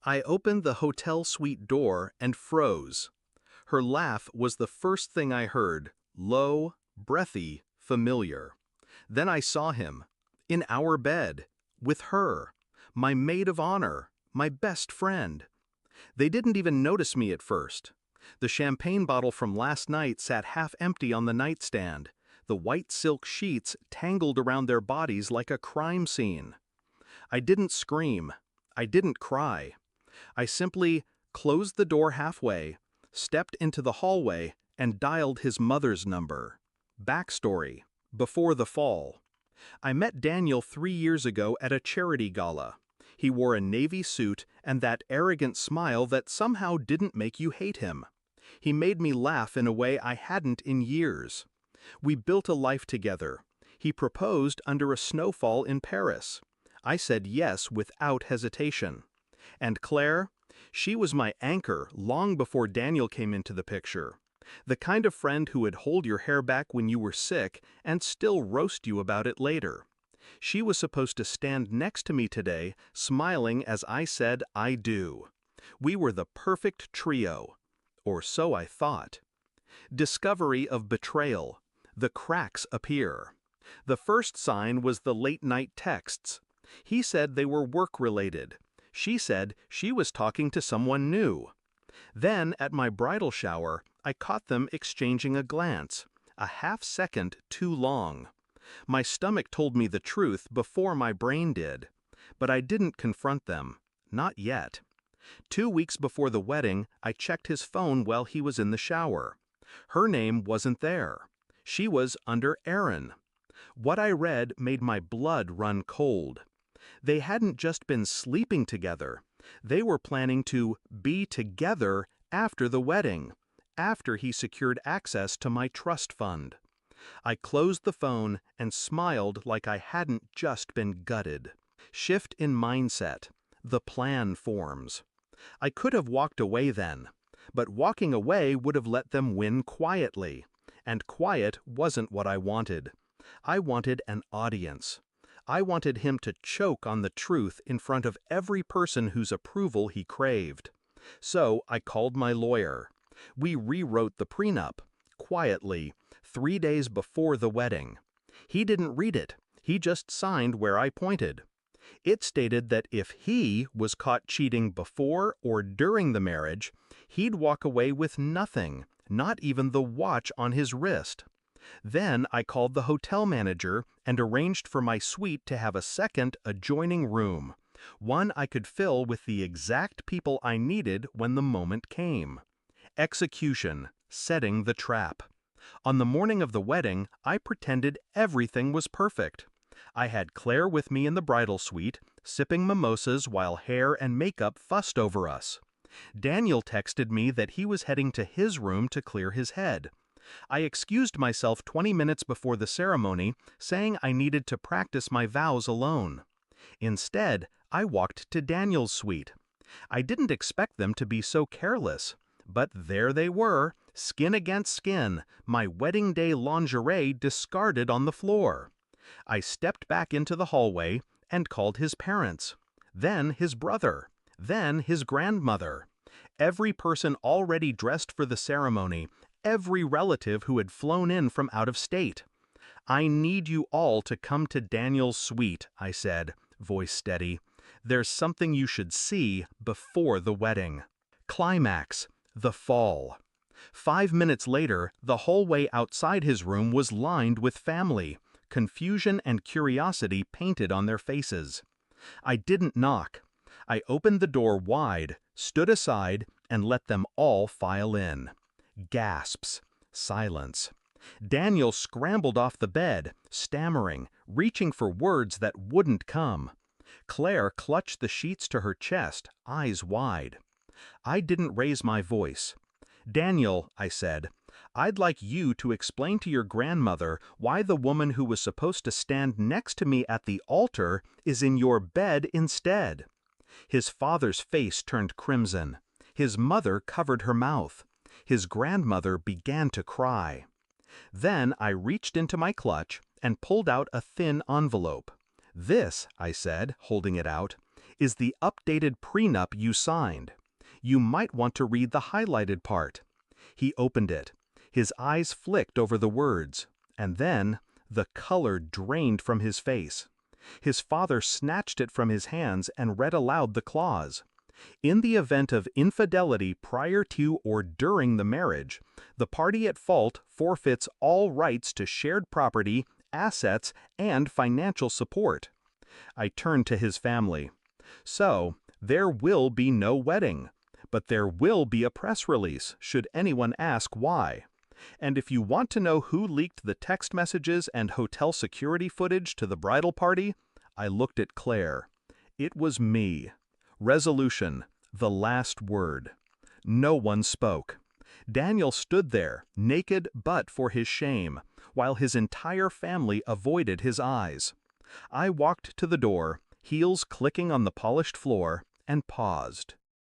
I opened the hotel suite door and froze. Her laugh was the first thing I heard, low, breathy, familiar. Then I saw him, in our bed, with her, my maid of honor, my best friend. They didn't even notice me at first. The champagne bottle from last night sat half empty on the nightstand, the white silk sheets tangled around their bodies like a crime scene. I didn't scream. I didn't cry. I simply closed the door halfway, stepped into the hallway, and dialed his mother's number. Backstory: before the fall. I met Daniel 3 years ago at a charity gala. He wore a navy suit and that arrogant smile that somehow didn't make you hate him. He made me laugh in a way I hadn't in years. We built a life together. He proposed under a snowfall in Paris. I said yes without hesitation. And Claire? She was my anchor long before Daniel came into the picture. The kind of friend who would hold your hair back when you were sick and still roast you about it later. She was supposed to stand next to me today, smiling as I said I do. We were the perfect trio. Or so I thought. Discovery of betrayal. The cracks appear. The first sign was the late-night texts. He said they were work-related. She said she was talking to someone new. Then, at my bridal shower, I caught them exchanging a glance, a half-second too long. My stomach told me the truth before my brain did. But I didn't confront them. Not yet. 2 weeks before the wedding, I checked his phone while he was in the shower. Her name wasn't there. She was under Aaron. What I read made my blood run cold. They hadn't just been sleeping together. They were planning to be together after the wedding, after he secured access to my trust fund. I closed the phone and smiled like I hadn't just been gutted. Shift in mindset. The plan forms. I could have walked away then, but walking away would have let them win quietly, and quiet wasn't what I wanted. I wanted an audience. I wanted him to choke on the truth in front of every person whose approval he craved. So I called my lawyer. We rewrote the prenup, quietly, 3 days before the wedding. He didn't read it. He just signed where I pointed. It stated that if he was caught cheating before or during the marriage, he'd walk away with nothing, not even the watch on his wrist. Then I called the hotel manager and arranged for my suite to have a second adjoining room, one I could fill with the exact people I needed when the moment came. Execution, setting the trap. On the morning of the wedding, I pretended everything was perfect. I had Claire with me in the bridal suite, sipping mimosas while hair and makeup fussed over us. Daniel texted me that he was heading to his room to clear his head. I excused myself 20 minutes before the ceremony, saying I needed to practice my vows alone. Instead, I walked to Daniel's suite. I didn't expect them to be so careless, but there they were, skin against skin, my wedding day lingerie discarded on the floor. I stepped back into the hallway and called his parents, then his brother, then his grandmother. Every person already dressed for the ceremony, every relative who had flown in from out of state. I need you all to come to Daniel's suite, I said, voice steady. There's something you should see before the wedding. Climax, the fall. 5 minutes later, the hallway outside his room was lined with family, confusion and curiosity painted on their faces. I didn't knock. I opened the door wide, stood aside, and let them all file in. Gasps. Silence. Daniel scrambled off the bed, stammering, reaching for words that wouldn't come. Claire clutched the sheets to her chest, eyes wide. I didn't raise my voice. Daniel, I said, I'd like you to explain to your grandmother why the woman who was supposed to stand next to me at the altar is in your bed instead. His father's face turned crimson. His mother covered her mouth. His grandmother began to cry. Then I reached into my clutch and pulled out a thin envelope. This, I said, holding it out, is the updated prenup you signed. You might want to read the highlighted part." He opened it. His eyes flicked over the words, and then the color drained from his face. His father snatched it from his hands and read aloud the clause. In the event of infidelity prior to or during the marriage, the party at fault forfeits all rights to shared property, assets, and financial support. I turned to his family. "So, there will be no wedding, but there will be a press release, should anyone ask why. And if you want to know who leaked the text messages and hotel security footage to the bridal party," I looked at Claire. "It was me." Resolution, the last word. No one spoke. Daniel stood there, naked but for his shame, while his entire family avoided his eyes. I walked to the door, heels clicking on the polished floor, and paused.